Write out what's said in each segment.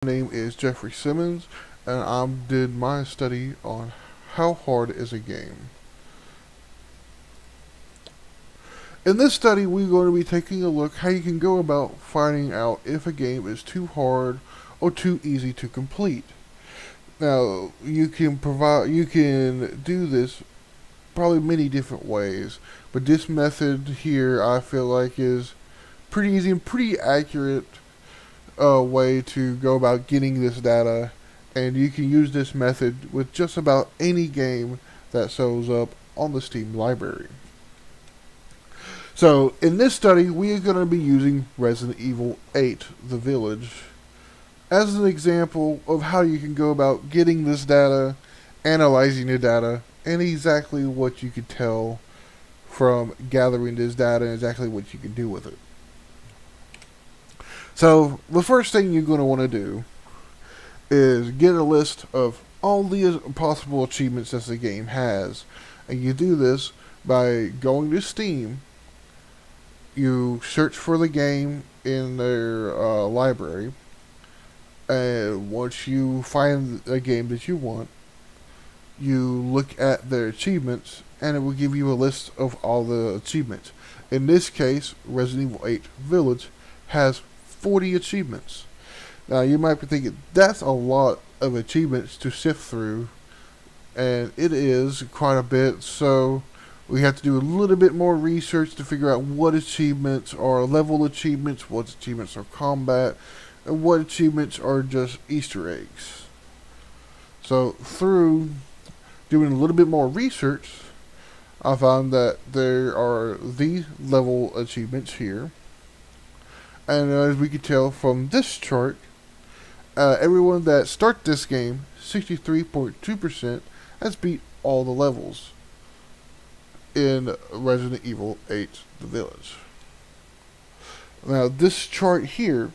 My name is Jeffrey Simmons, and I did my study on how hard is a game. In this study, we're going to be taking a look how you can go about finding out if a game is too hard or too easy to complete. Now, you can do this probably many different ways, but this method here I feel like is pretty easy and pretty accurate way to go about getting this data, and you can use this method with just about any game that shows up on the Steam library. So, in this study, we are going to be using Resident Evil 8, The Village, as an example of how you can go about getting this data, analyzing the data, and exactly what you can tell from gathering this data and exactly what you can do with it. So, the first thing you're going to want to do is get a list of all the possible achievements that the game has. And you do this by going to Steam. You search for the game in their library. And once you find a game that you want, you look at their achievements, and it will give you a list of all the achievements. In this case, Resident Evil 8 Village has 40 achievements. Now, you might be thinking, that's a lot of achievements to sift through, and it is quite a bit, so we have to do a little bit more research to figure out what achievements are level achievements, what achievements are combat, and what achievements are just Easter eggs. So, through doing a little bit more research, I found that there are these level achievements here. And as we can tell from this chart, everyone that starts this game, 63.2%, has beat all the levels in Resident Evil 8 The Village. Now, this chart here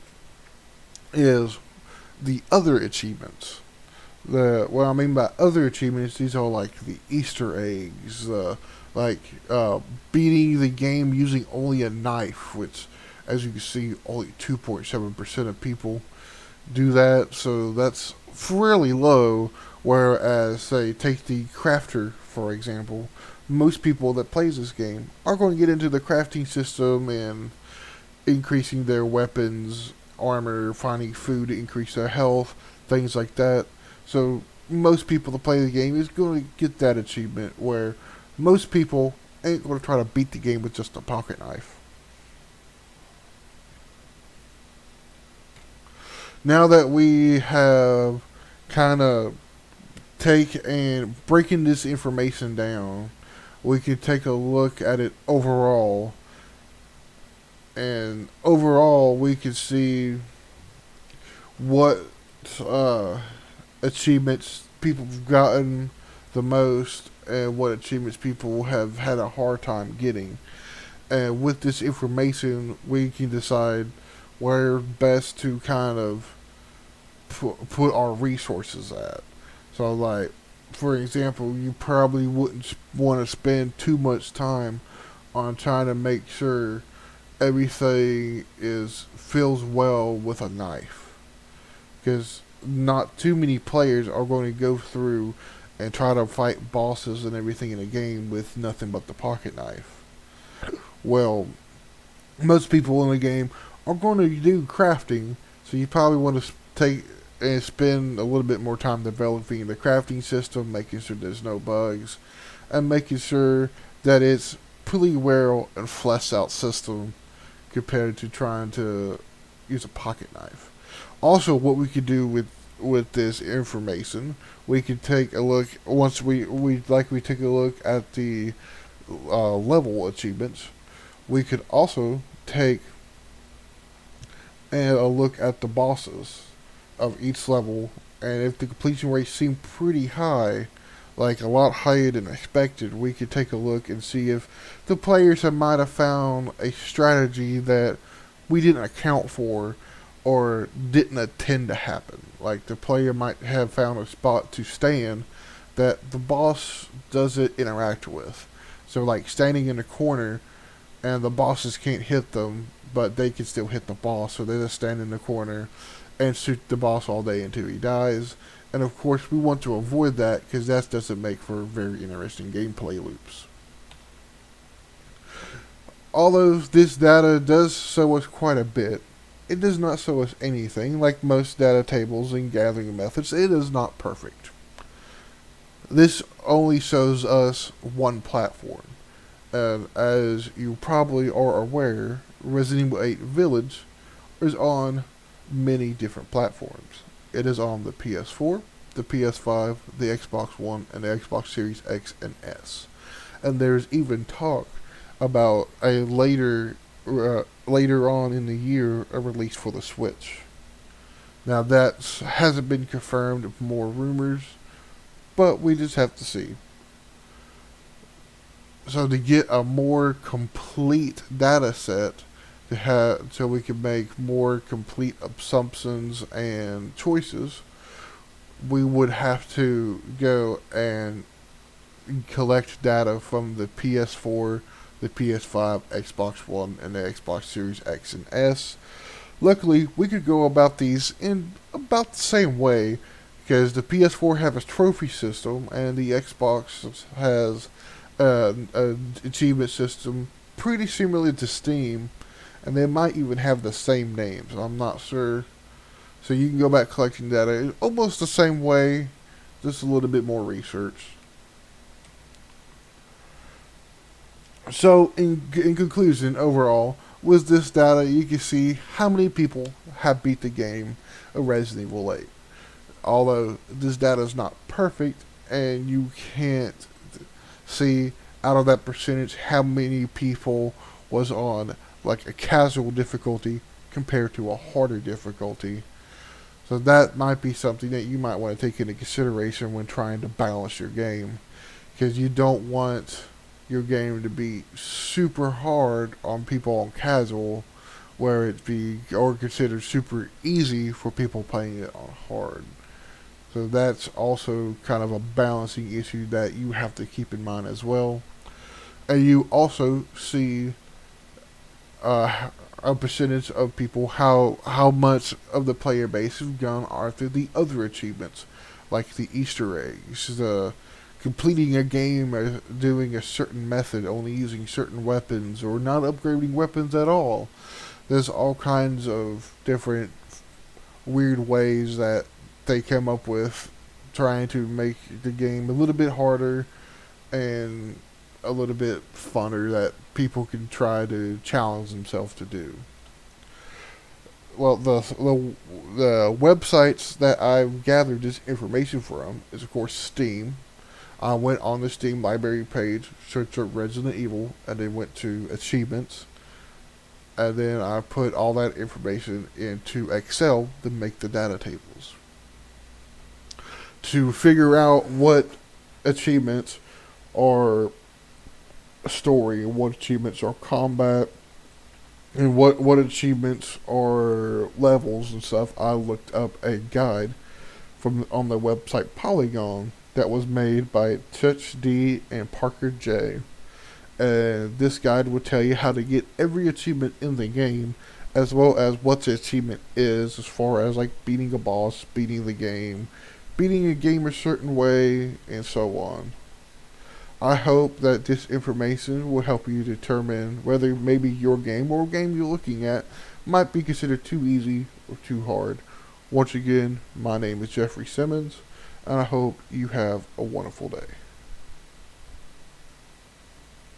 is the other achievements. What I mean by other achievements, these are like the Easter eggs, beating the game using only a knife, which, as you can see, only 2.7% of people do that, so that's fairly low. Whereas, say, take the crafter, for example, most people that plays this game are going to get into the crafting system and increasing their weapons, armor, finding food to increase their health, things like that. So most people that play the game is going to get that achievement, where most people ain't going to try to beat the game with just a pocket knife. Now that we have kind of breaking this information down, we can take a look at it overall. And overall, we can see what achievements people have gotten the most and what achievements people have had a hard time getting. And with this information, we can decide where best to kind of put our resources at. So, like, for example, you probably wouldn't want to spend too much time on trying to make sure everything feels well with a knife, because not too many players are going to go through and try to fight bosses and everything in a game with nothing but the pocket knife. Well, most people in the game are going to do crafting, so you probably want to take and spend a little bit more time developing the crafting system, making sure there's no bugs, and making sure that it's pretty well and fleshed out system compared to trying to use a pocket knife. Also, what we could do with this information, we could take a look once we take a look at the level achievements. We could also take a look at the bosses of each level, and if the completion rates seem pretty high, like a lot higher than expected, we could take a look and see if the players might have found a strategy that we didn't account for or didn't intend to happen. Like, the player might have found a spot to stand that the boss doesn't interact with. So, like, standing in a corner and the bosses can't hit them, but they can still hit the boss, so they just stand in the corner and shoot the boss all day until he dies. And of course, we want to avoid that because that doesn't make for very interesting gameplay loops. Although this data does show us quite a bit, it does not show us anything. Like most data tables and gathering methods, it is not perfect. This only shows us one platform. And as you probably are aware, Resident Evil 8 Village is on many different platforms. It is on the PS4, the PS5, the Xbox One, and the Xbox Series X and S. And there's even talk about a later on in the year a release for the Switch. Now that hasn't been confirmed, more rumors, but we just have to see. So to get a more complete data set, so we can make more complete assumptions and choices, we would have to go and collect data from the PS4, the PS5, Xbox One, and the Xbox Series X and S. Luckily, we could go about these in about the same way, because the PS4 has a trophy system, and the Xbox has an achievement system pretty similar to Steam, and they might even have the same names. I'm not sure. So you can go back collecting data almost the same way, just a little bit more research. So in conclusion, overall, with this data, you can see how many people have beat the game of Resident Evil 8. Although this data is not perfect, and you can't see out of that percentage how many people was on like a casual difficulty compared to a harder difficulty. So that might be something that you might want to take into consideration when trying to balance your game, because you don't want your game to be super hard on people on casual, where it be or considered super easy for people playing it on hard. So that's also kind of a balancing issue that you have to keep in mind as well. And you also see a percentage of people, how much of the player base have gone after the other achievements, like the Easter eggs, the completing a game or doing a certain method, only using certain weapons, or not upgrading weapons at all. There's all kinds of different weird ways that they come up with trying to make the game a little bit harder and a little bit funner that people can try to challenge themselves to do. Well, the websites that I've gathered this information from is, of course, Steam. I went on the Steam library page, searched up Resident Evil, and then went to achievements. And then I put all that information into Excel to make the data tables. To figure out what achievements are story, and what achievements are combat, and what achievements are levels and stuff, I looked up a guide from on the website Polygon that was made by Touch D and Parker J. And this guide will tell you how to get every achievement in the game, as well as what the achievement is, as far as like beating a boss, beating the game, beating a game a certain way, and so on. I hope that this information will help you determine whether maybe your game or game you're looking at might be considered too easy or too hard. Once again, my name is Jeffrey Simmons, and I hope you have a wonderful day.